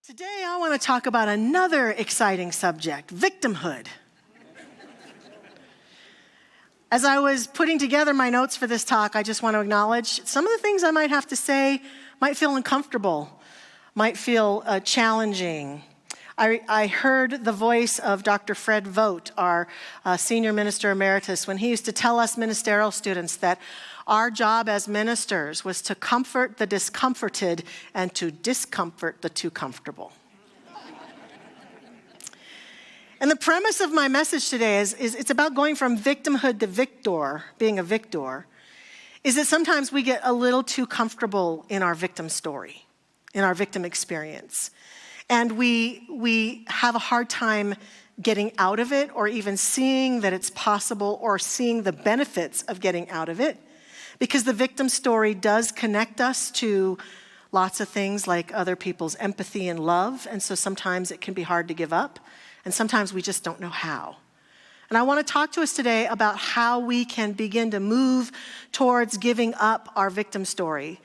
Today, I want to talk about another exciting subject, victimhood. As I was putting together my notes for this talk, I just want to acknowledge some of the things I might have to say might feel uncomfortable, might feel challenging. I heard the voice of Dr. Fred Vogt, our senior minister emeritus, when he used to tell us ministerial students that our job as ministers was to comfort the discomforted and to discomfort the too comfortable. And the premise of my message today is it's about going from victimhood to victor, being a victor, is that sometimes we get a little too comfortable in our victim story, in our victim experience. And we have a hard time getting out of it or even seeing that it's possible or seeing the benefits of getting out of it. Because the victim story does connect us to lots of things like other people's empathy and love. And so sometimes it can be hard to give up. And sometimes we just don't know how. And I want to talk to us today about how we can begin to move towards giving up our victim story.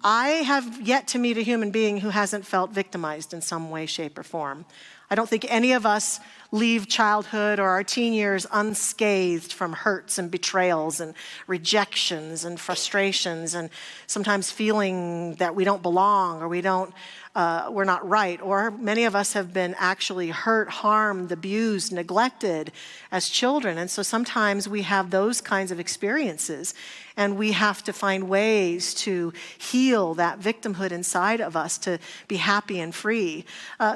I have yet to meet a human being who hasn't felt victimized in some way, shape, or form. I don't think any of us leave childhood or our teen years unscathed from hurts and betrayals and rejections and frustrations and sometimes feeling that we don't belong or we're not right. Or many of us have been actually hurt, harmed, abused, neglected as children. And so sometimes we have those kinds of experiences and we have to find ways to heal that victimhood inside of us to be happy and free.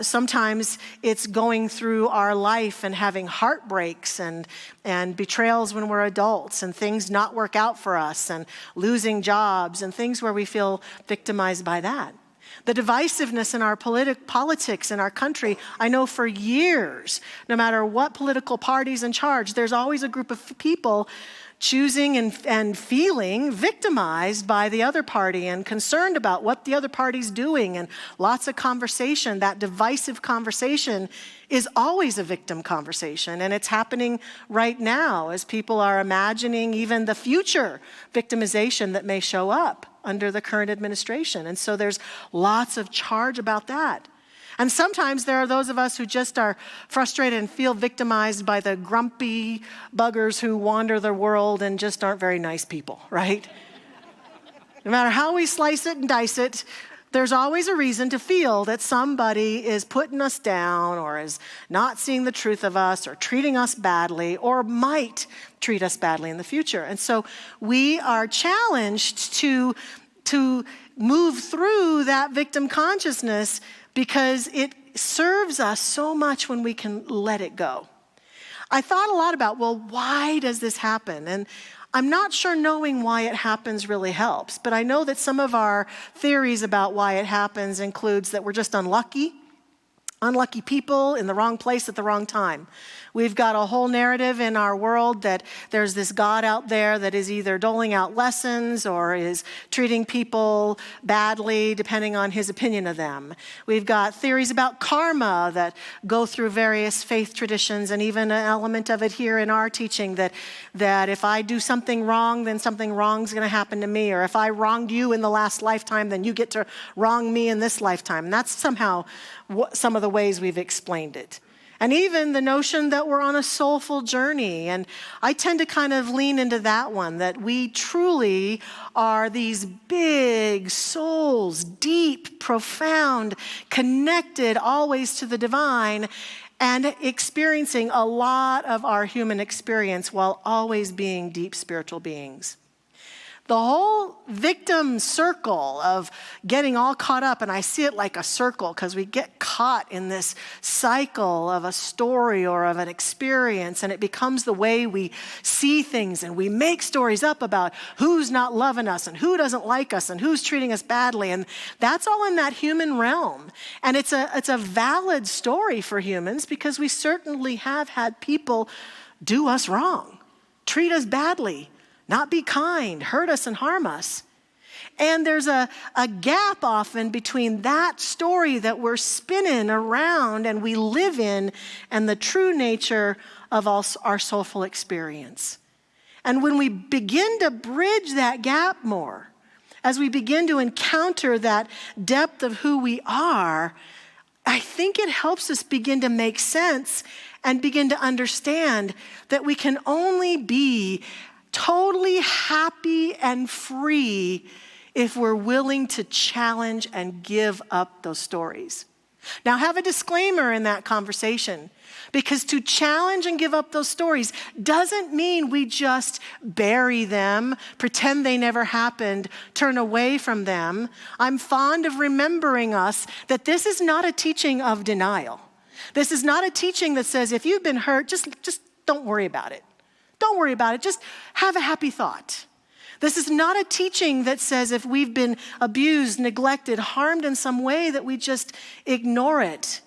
Sometimes it's going through our life and having heartbreaks and betrayals when we're adults and things not work out for us and losing jobs and things where we feel victimized by that. The divisiveness in our politics in our country, I know for years, no matter what political party's in charge, there's always a group of people choosing and feeling victimized by the other party and concerned about what the other party's doing and lots of conversation. That divisive conversation is always a victim conversation, and it's happening right now as people are imagining even the future victimization that may show up under the current administration. And so there's lots of charge about that. And sometimes there are those of us who just are frustrated and feel victimized by the grumpy buggers who wander the world and just aren't very nice people, right? No matter how we slice it and dice it, there's always a reason to feel that somebody is putting us down or is not seeing the truth of us or treating us badly or might treat us badly in the future. And so we are challenged to move through that victim consciousness because it serves us so much when we can let it go. I thought a lot about, well, why does this happen? And I'm not sure knowing why it happens really helps, but I know that some of our theories about why it happens includes that we're just unlucky people in the wrong place at the wrong time. We've got a whole narrative in our world that there's this God out there that is either doling out lessons or is treating people badly depending on his opinion of them. We've got theories about karma that go through various faith traditions and even an element of it here in our teaching that if I do something wrong, then something wrong's going to happen to me. Or if I wronged you in the last lifetime, then you get to wrong me in this lifetime. And that's somehow some of the ways we've explained it. And even the notion that we're on a soulful journey. And I tend to kind of lean into that one, that we truly are these big souls, deep, profound, connected always to the divine, and experiencing a lot of our human experience while always being deep spiritual beings. The whole victim circle of getting all caught up, and I see it like a circle because we get caught in this cycle of a story or of an experience, and it becomes the way we see things, and we make stories up about who's not loving us and who doesn't like us and who's treating us badly, and that's all in that human realm. And it's a valid story for humans because we certainly have had people do us wrong, treat us badly, not be kind, hurt us and harm us. And there's a gap often between that story that we're spinning around and we live in and the true nature of our soulful experience. And when we begin to bridge that gap more, as we begin to encounter that depth of who we are, I think it helps us begin to make sense and begin to understand that we can only be totally happy and free if we're willing to challenge and give up those stories. Now, have a disclaimer in that conversation, because to challenge and give up those stories doesn't mean we just bury them, pretend they never happened, turn away from them. I'm fond of remembering us that this is not a teaching of denial. This is not a teaching that says, if you've been hurt, just don't worry about it. Don't worry about it. Just have a happy thought. This is not a teaching that says if we've been abused, neglected, harmed in some way, that we just ignore it.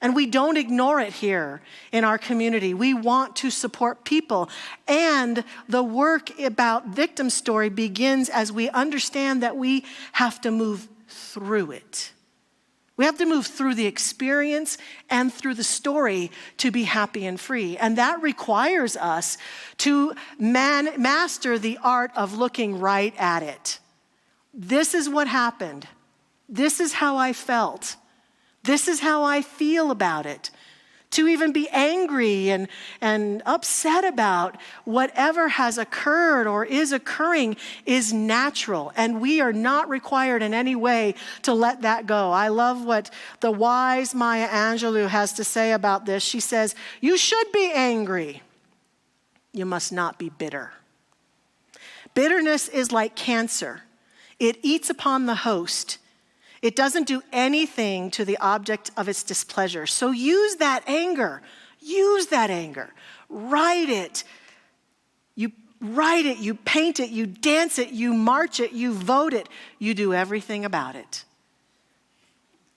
And we don't ignore it here in our community. We want to support people. And the work about victim story begins as we understand that we have to move through it. We have to move through the experience and through the story to be happy and free. And that requires us to master the art of looking right at it. This is what happened. This is how I felt. This is how I feel about it. To even be angry and upset about whatever has occurred or is occurring is natural, and we are not required in any way to let that go. I love what the wise Maya Angelou has to say about this. She says, "You should be angry. You must not be bitter." Bitterness is like cancer. It eats upon the host. It doesn't do anything to the object of its displeasure. So use that anger. Use that anger. Write it. You write it, you paint it, you dance it, you march it, you vote it. You do everything about it.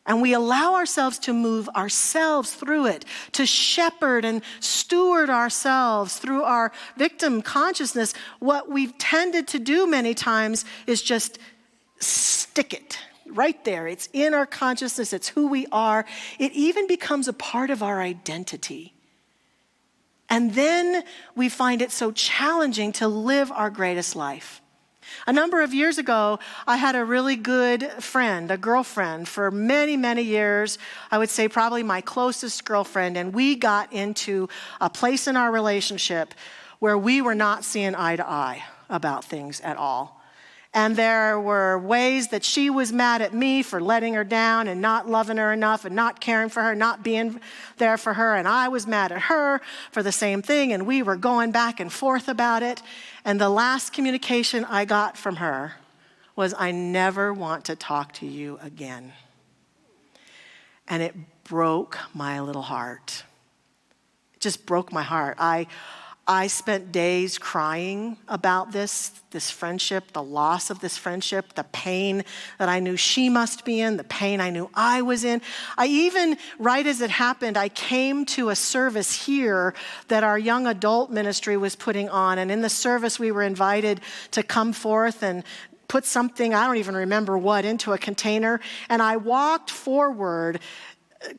And we allow ourselves to move ourselves through it, to shepherd and steward ourselves through our victim consciousness. What we've tended to do many times is just stick it. Right there. It's in our consciousness. It's who we are. It even becomes a part of our identity. And then we find it so challenging to live our greatest life. A number of years ago, I had a really good friend, a girlfriend for many, many years. I would say probably my closest girlfriend. And we got into a place in our relationship where we were not seeing eye to eye about things at all. And there were ways that she was mad at me for letting her down and not loving her enough and not caring for her, not being there for her. And I was mad at her for the same thing. And we were going back and forth about it. And the last communication I got from her was, "I never want to talk to you again." And it broke my little heart. It just broke my heart. I spent days crying about this friendship, the loss of this friendship, the pain that I knew she must be in, the pain I knew I was in. I even, right as it happened, I came to a service here that our young adult ministry was putting on. And in the service, we were invited to come forth and put something, I don't even remember what, into a container. And I walked forward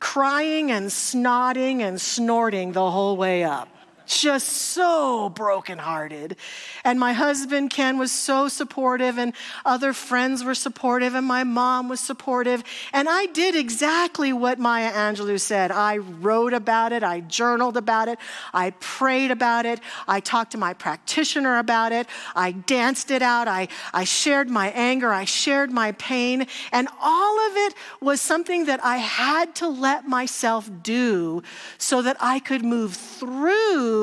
crying and snotting and snorting the whole way up. Just so brokenhearted. And my husband, Ken, was so supportive, and other friends were supportive, and my mom was supportive. And I did exactly what Maya Angelou said. I wrote about it. I journaled about it. I prayed about it. I talked to my practitioner about it. I danced it out. I shared my anger. I shared my pain. And all of it was something that I had to let myself do so that I could move through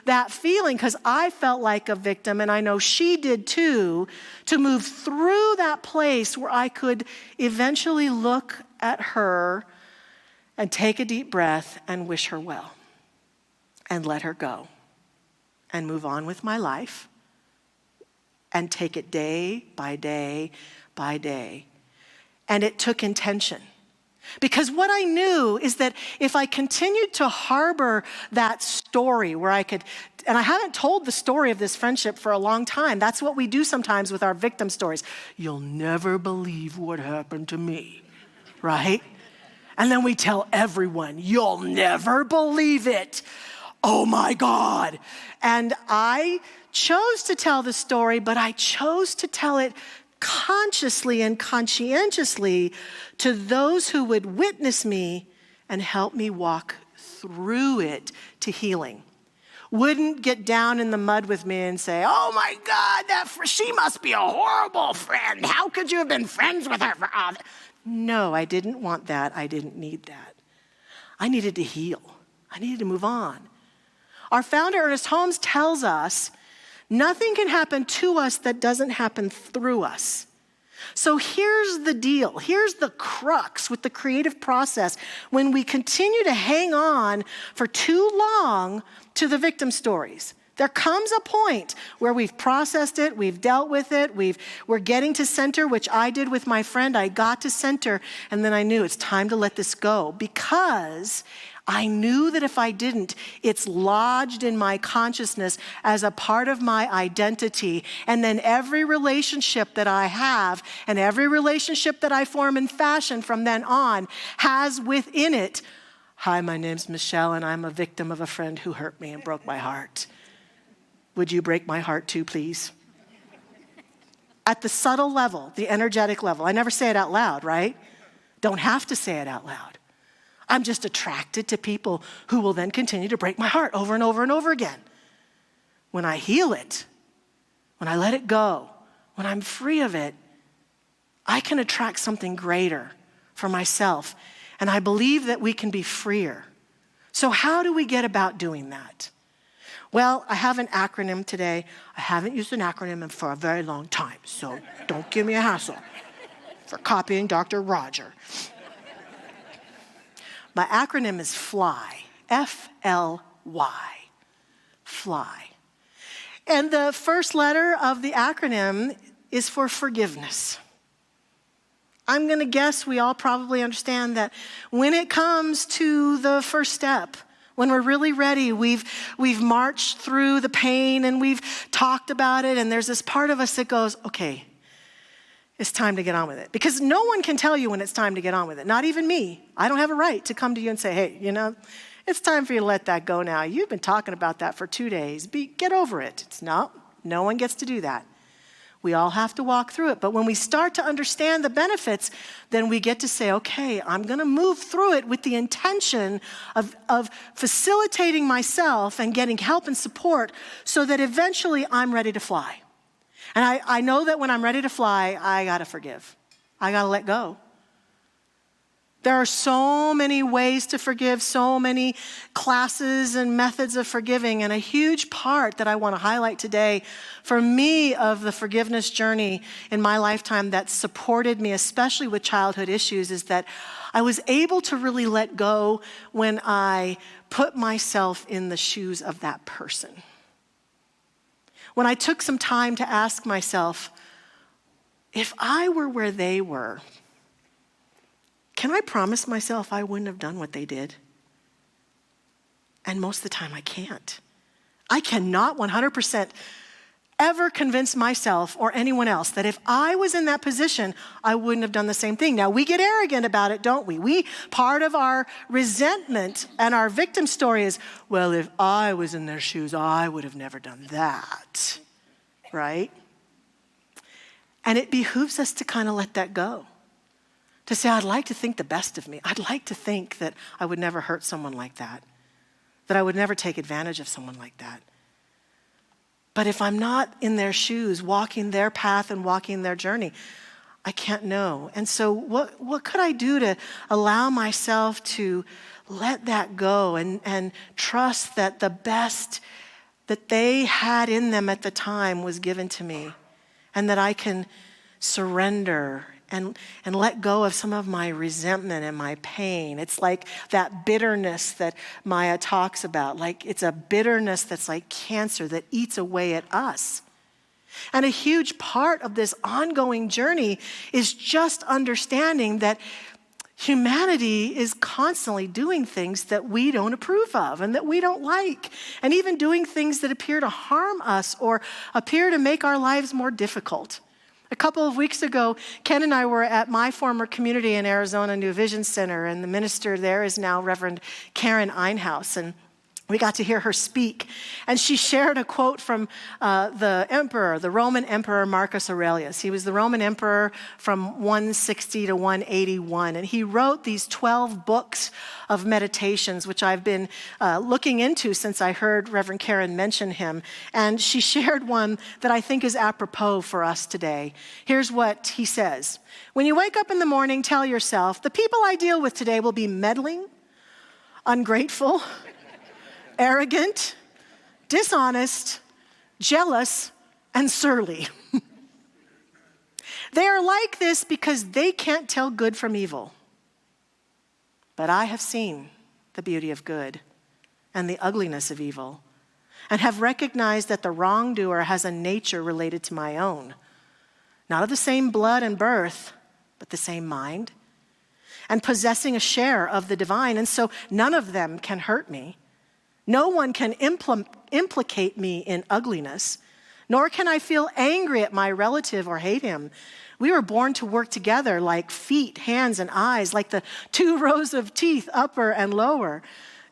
that feeling, because I felt like a victim, and I know she did too, to move through that place where I could eventually look at her and take a deep breath and wish her well and let her go and move on with my life and take it day by day by day. And it took intention. Because what I knew is that if I continued to harbor that story where I could, and I haven't told the story of this friendship for a long time. That's what we do sometimes with our victim stories. You'll never believe what happened to me, right? And then we tell everyone, you'll never believe it. Oh my God. And I chose to tell the story, but I chose to tell it consciously and conscientiously to those who would witness me and help me walk through it to healing. Wouldn't get down in the mud with me and say, oh my God, she must be a horrible friend. How could you have been friends with her for all that? No, I didn't want that. I didn't need that. I needed to heal. I needed to move on. Our founder, Ernest Holmes, tells us nothing can happen to us that doesn't happen through us. So here's the deal. Here's the crux with the creative process. When we continue to hang on for too long to the victim stories, there comes a point where we've processed it, we've dealt with it, we're getting to center, which I did with my friend. I got to center, and then I knew it's time to let this go, because I knew that if I didn't, it's lodged in my consciousness as a part of my identity. And then every relationship that I have and every relationship that I form and fashion from then on has within it, hi, my name's Michelle, and I'm a victim of a friend who hurt me and broke my heart. Would you break my heart too, please? At the subtle level, the energetic level. I never say it out loud, right? Don't have to say it out loud. I'm just attracted to people who will then continue to break my heart over and over and over again. When I heal it, when I let it go, when I'm free of it, I can attract something greater for myself. And I believe that we can be freer. So how do we get about doing that? Well, I have an acronym today. I haven't used an acronym for a very long time, so don't give me a hassle for copying Dr. Roger. My acronym is FLY, F-L-Y, FLY. And the first letter of the acronym is for forgiveness. I'm going to guess we all probably understand that when it comes to the first step, when we're really ready, we've marched through the pain and we've talked about it, and there's this part of us that goes, okay, it's time to get on with it. Because no one can tell you when it's time to get on with it, not even me. I don't have a right to come to you and say, hey, it's time for you to let that go now. You've been talking about that for 2 days. Get over it. No one gets to do that. We all have to walk through it. But when we start to understand the benefits, then we get to say, okay, I'm going to move through it with the intention of facilitating myself and getting help and support so that eventually I'm ready to fly. And I know that when I'm ready to fly, I got to forgive. I got to let go. There are so many ways to forgive, so many classes and methods of forgiving, and a huge part that I want to highlight today for me of the forgiveness journey in my lifetime that supported me, especially with childhood issues, is that I was able to really let go when I put myself in the shoes of that person. When I took some time to ask myself, if I were where they were, can I promise myself I wouldn't have done what they did? And most of the time I can't. I cannot 100% ever convince myself or anyone else that if I was in that position, I wouldn't have done the same thing. Now, we get arrogant about it, don't we? Part of our resentment and our victim story is, well, if I was in their shoes, I would have never done that, right? And it behooves us to kind of let that go. To say, I'd like to think the best of me. I'd like to think that I would never hurt someone like that I would never take advantage of someone like that. But if I'm not in their shoes, walking their path and walking their journey, I can't know. And so what could I do to allow myself to let that go and trust that the best that they had in them at the time was given to me, and that I can surrender and let go of some of my resentment and my pain. It's like that bitterness that Maya talks about. Like it's a bitterness that's like cancer that eats away at us. And a huge part of this ongoing journey is just understanding that humanity is constantly doing things that we don't approve of and that we don't like, and even doing things that appear to harm us or appear to make our lives more difficult. A couple of weeks ago, Ken and I were at my former community in Arizona, New Vision Center, and the minister there is now Reverend Karen Einhaus. And We got to hear her speak, and she shared a quote from the Roman Emperor Marcus Aurelius. He was the Roman emperor from 160 to 181, and he wrote these 12 books of meditations, which I've been looking into since I heard Reverend Karen mention him, and she shared one that I think is apropos for us today. Here's what he says. When you wake up in the morning, tell yourself, the people I deal with today will be meddling, ungrateful, arrogant, dishonest, jealous, and surly. They are like this because they can't tell good from evil. But I have seen the beauty of good and the ugliness of evil, and have recognized that the wrongdoer has a nature related to my own, not of the same blood and birth, but the same mind, and possessing a share of the divine, and so none of them can hurt me. No one can implicate me in ugliness, nor can I feel angry at my relative or hate him. We were born to work together like feet, hands, and eyes, like the 2 rows of teeth, upper and lower.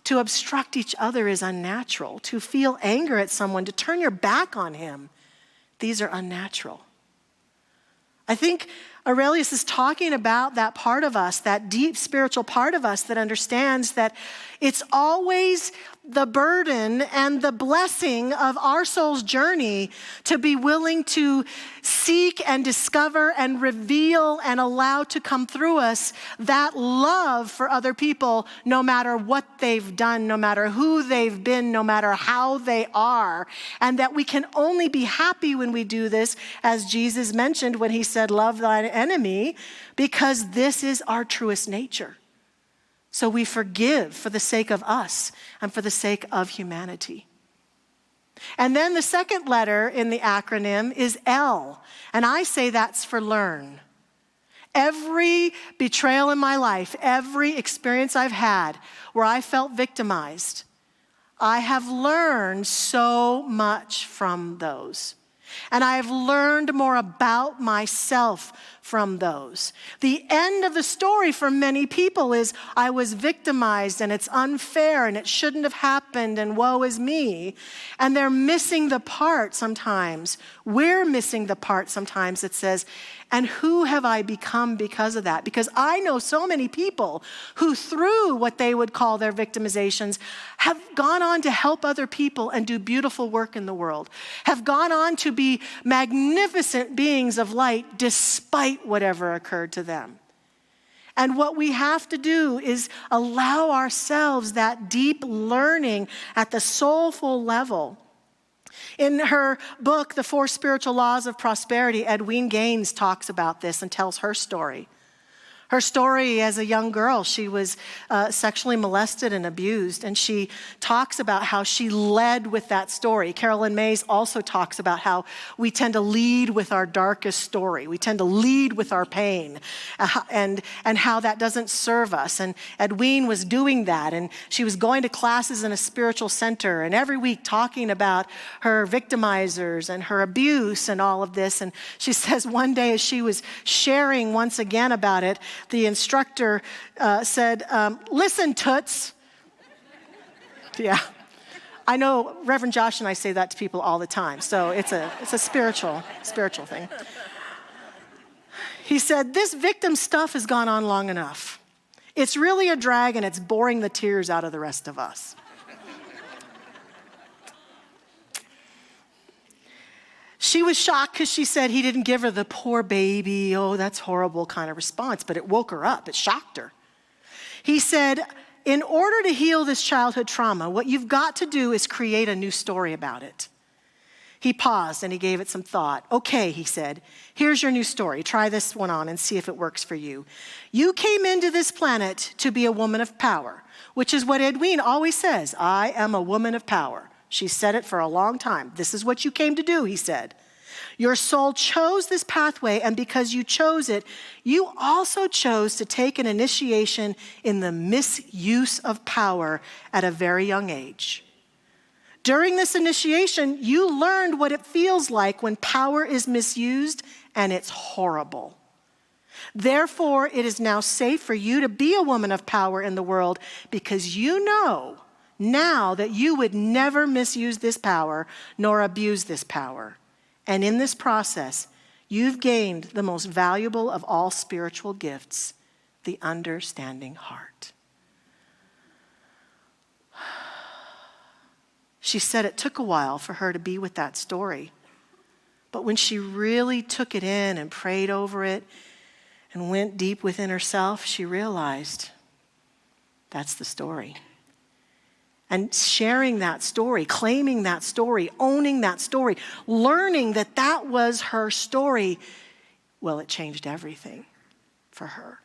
To obstruct each other is unnatural. To feel anger at someone, to turn your back on him, these are unnatural. I think Aurelius is talking about that part of us, that deep spiritual part of us that understands that it's always the burden and the blessing of our soul's journey to be willing to seek and discover and reveal and allow to come through us that love for other people, no matter what they've done, no matter who they've been, no matter how they are. And that we can only be happy when we do this, as Jesus mentioned when he said, love thine enemy, because this is our truest nature. So we forgive for the sake of us and for the sake of humanity. And then the second letter in the acronym is L, and I say that's for learn. Every betrayal in my life, every experience I've had where I felt victimized, I have learned so much from those. And I have learned more about myself from those. The end of the story for many people is I was victimized and it's unfair and it shouldn't have happened and woe is me. And they're missing the part sometimes. We're missing the part sometimes that says, and who have I become because of that? Because I know so many people who, through what they would call their victimizations, have gone on to help other people and do beautiful work in the world, have gone on to be magnificent beings of light despite whatever occurred to them. And what we have to do is allow ourselves that deep learning at the soulful level. In her book, The 4 Spiritual Laws of Prosperity, Edwene Gaines talks about this and tells her story. Her story as a young girl, she was sexually molested and abused, and she talks about how she led with that story. Carolyn Mays also talks about how we tend to lead with our darkest story. We tend to lead with our pain, and how that doesn't serve us. And Edwene was doing that, and she was going to classes in a spiritual center, and every week talking about her victimizers and her abuse and all of this. And she says one day as she was sharing once again about it, the instructor said, listen, toots. Yeah, I know Reverend Josh and I say that to people all the time, so it's a spiritual thing. He said, this victim stuff has gone on long enough. It's really a drag and it's boring the tears out of the rest of us. She was shocked because she said he didn't give her the poor baby, oh, that's horrible kind of response, but it woke her up. It shocked her. He said, in order to heal this childhood trauma, what you've got to do is create a new story about it. He paused and he gave it some thought. Okay, he said, here's your new story. Try this one on and see if it works for you. You came into this planet to be a woman of power, which is what Edwene always says. I am a woman of power. She said it for a long time. This is what you came to do, he said. Your soul chose this pathway, and because you chose it, you also chose to take an initiation in the misuse of power at a very young age. During this initiation, you learned what it feels like when power is misused, and it's horrible. Therefore, it is now safe for you to be a woman of power in the world because you know now that you would never misuse this power nor abuse this power. And in this process, you've gained the most valuable of all spiritual gifts, the understanding heart. She said it took a while for her to be with that story. But when she really took it in and prayed over it and went deep within herself, she realized that's the story. And sharing that story, claiming that story, owning that story, learning that that was her story, well, it changed everything for her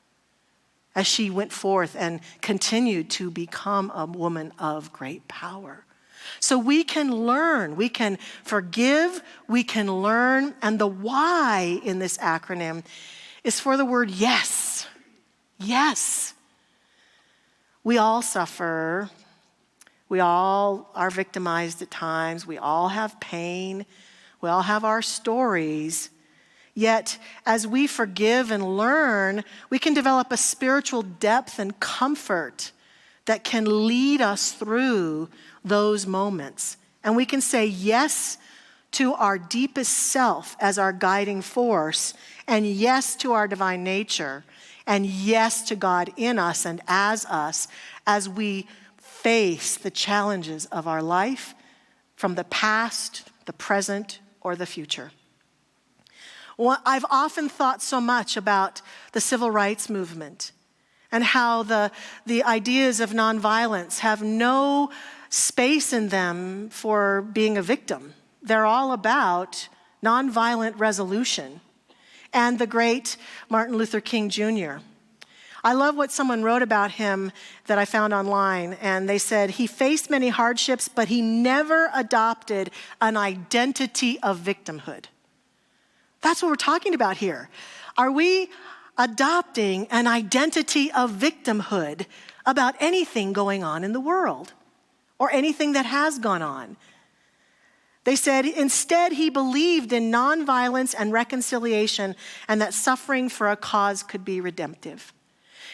as she went forth and continued to become a woman of great power. So we can learn, we can forgive, we can learn, and the Y in this acronym is for the word yes. Yes. We all suffer. We all are victimized at times. We all have pain. We all have our stories. Yet, as we forgive and learn, we can develop a spiritual depth and comfort that can lead us through those moments. And we can say yes to our deepest self as our guiding force, and yes to our divine nature, and yes to God in us and as us as we face the challenges of our life from the past, the present, or the future. Well, I've often thought so much about the civil rights movement and how the ideas of nonviolence have no space in them for being a victim. They're all about nonviolent resolution. And the great Martin Luther King Jr. I love what someone wrote about him that I found online, and they said he faced many hardships, but he never adopted an identity of victimhood. That's what we're talking about here. Are we adopting an identity of victimhood about anything going on in the world or anything that has gone on? They said instead he believed in nonviolence and reconciliation and that suffering for a cause could be redemptive.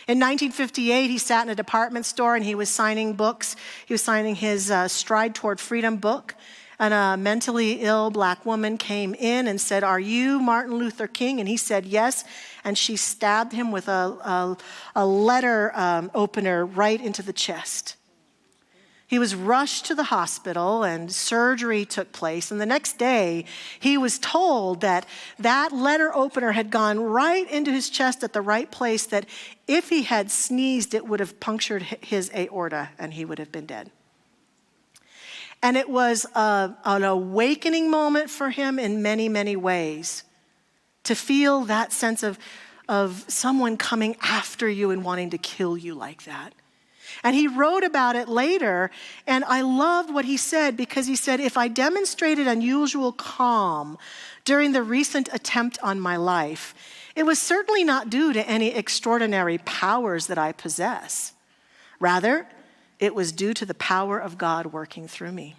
In 1958, he sat in a department store and he was signing books. He was signing his Stride Toward Freedom book. And a mentally ill black woman came in and said, "Are you Martin Luther King?" And he said, "Yes." And she stabbed him with a letter opener right into the chest. He was rushed to the hospital and surgery took place. And the next day, he was told that that letter opener had gone right into his chest at the right place, that if he had sneezed, it would have punctured his aorta and he would have been dead. And it was an awakening moment for him in many, many ways, to feel that sense of someone coming after you and wanting to kill you like that. And he wrote about it later, and I loved what he said, because he said, if I demonstrated unusual calm during the recent attempt on my life, it was certainly not due to any extraordinary powers that I possess. Rather, it was due to the power of God working through me.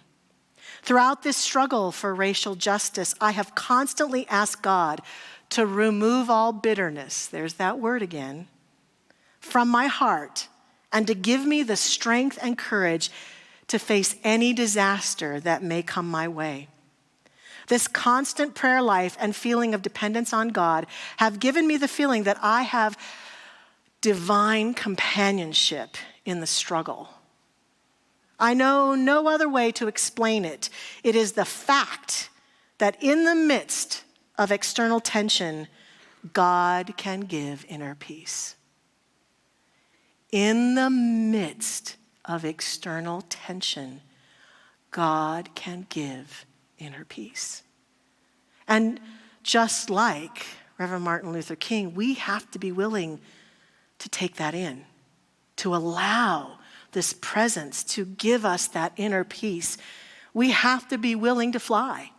Throughout this struggle for racial justice, I have constantly asked God to remove all bitterness, there's that word again, from my heart, and to give me the strength and courage to face any disaster that may come my way. This constant prayer life and feeling of dependence on God have given me the feeling that I have divine companionship in the struggle. I know no other way to explain it. It is the fact that in the midst of external tension, God can give inner peace. In the midst of external tension, God can give inner peace. And just like Reverend Martin Luther King, we have to be willing to take that in, to allow this presence to give us that inner peace. We have to be willing to fly,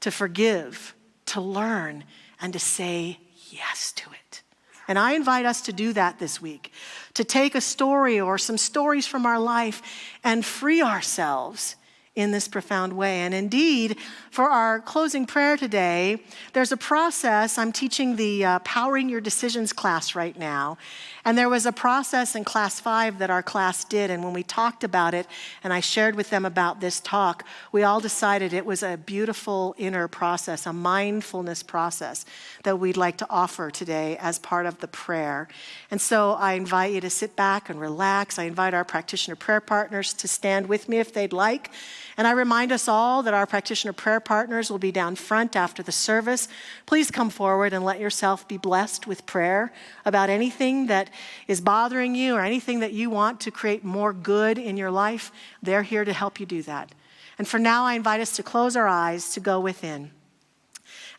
to forgive, to learn, and to say yes to it. And I invite us to do that this week, to take a story or some stories from our life and free ourselves in this profound way. And indeed, for our closing prayer today, there's a process. I'm teaching the Powering Your Decisions class right now. And there was a process in class 5 that our class did. And when we talked about it, and I shared with them about this talk, we all decided it was a beautiful inner process, a mindfulness process that we'd like to offer today as part of the prayer. And so I invite you to sit back and relax. I invite our practitioner prayer partners to stand with me if they'd like. And I remind us all that our practitioner prayer partners will be down front after the service. Please come forward and let yourself be blessed with prayer about anything that is bothering you or anything that you want to create more good in your life. They're here to help you do that. And for now, I invite us to close our eyes, to go within,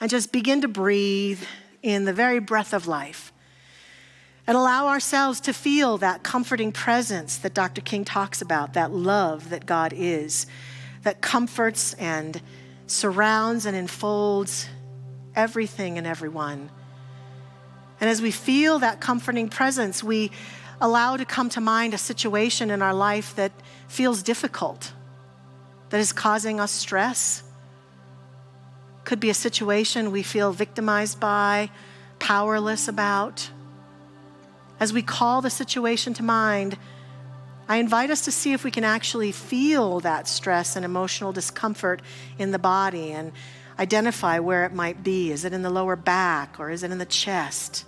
and just begin to breathe in the very breath of life. And allow ourselves to feel that comforting presence that Dr. King talks about, that love that God is, that comforts and surrounds and enfolds everything and everyone. And as we feel that comforting presence, we allow to come to mind a situation in our life that feels difficult, that is causing us stress. Could be a situation we feel victimized by, powerless about. As we call the situation to mind, I invite us to see if we can actually feel that stress and emotional discomfort in the body and identify where it might be. Is it in the lower back or is it in the chest?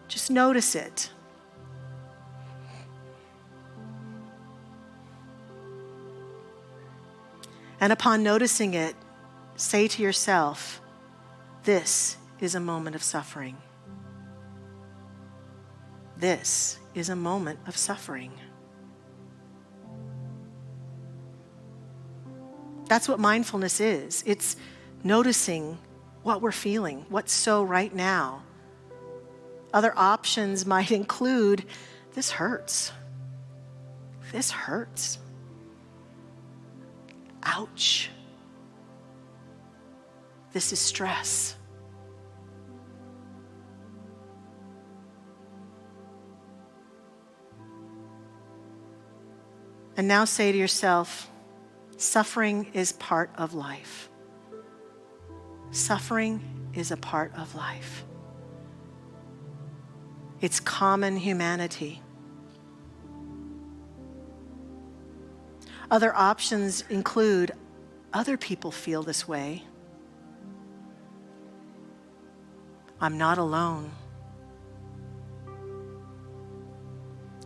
Just notice it. And upon noticing it, say to yourself, this is a moment of suffering. This is a moment of suffering. That's what mindfulness is. It's noticing what we're feeling, what's so right now. Other options might include, this hurts. This hurts. Ouch. This is stress. And now say to yourself, suffering is part of life. Suffering is a part of life. It's common humanity. Other options include, other people feel this way. I'm not alone.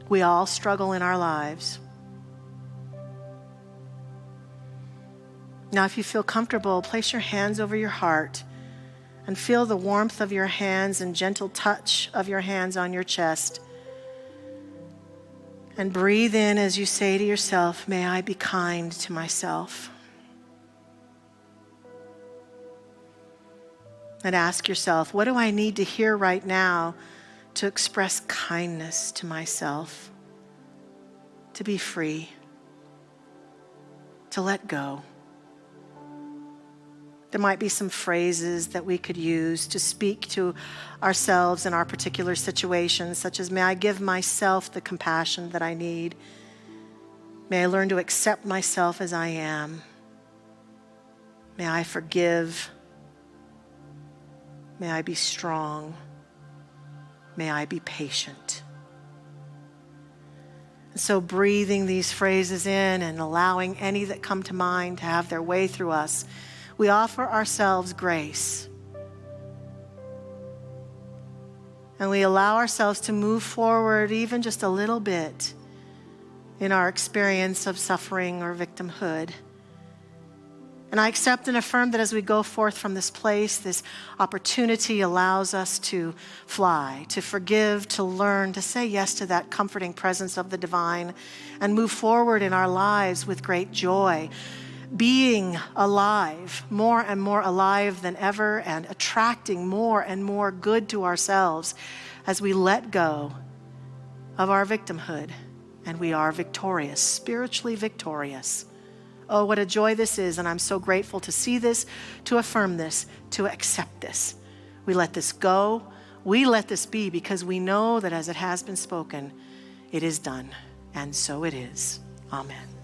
We all struggle in our lives. Now, if you feel comfortable, place your hands over your heart and feel the warmth of your hands and gentle touch of your hands on your chest. And breathe in as you say to yourself, may I be kind to myself. And ask yourself, what do I need to hear right now to express kindness to myself, to be free, to let go? There might be some phrases that we could use to speak to ourselves in our particular situations, such as, may I give myself the compassion that I need. May I learn to accept myself as I am. May I forgive. May I be strong. May I be patient. And so breathing these phrases in and allowing any that come to mind to have their way through us, we offer ourselves grace. And we allow ourselves to move forward even just a little bit in our experience of suffering or victimhood. And I accept and affirm that as we go forth from this place, this opportunity allows us to fly, to forgive, to learn, to say yes to that comforting presence of the divine, and move forward in our lives with great joy, being alive, more and more alive than ever, and attracting more and more good to ourselves as we let go of our victimhood, and we are victorious, spiritually victorious. Oh, what a joy this is, and I'm so grateful to see this, to affirm this, to accept this. We let this go. We let this be because we know that as it has been spoken, it is done, and so it is. Amen.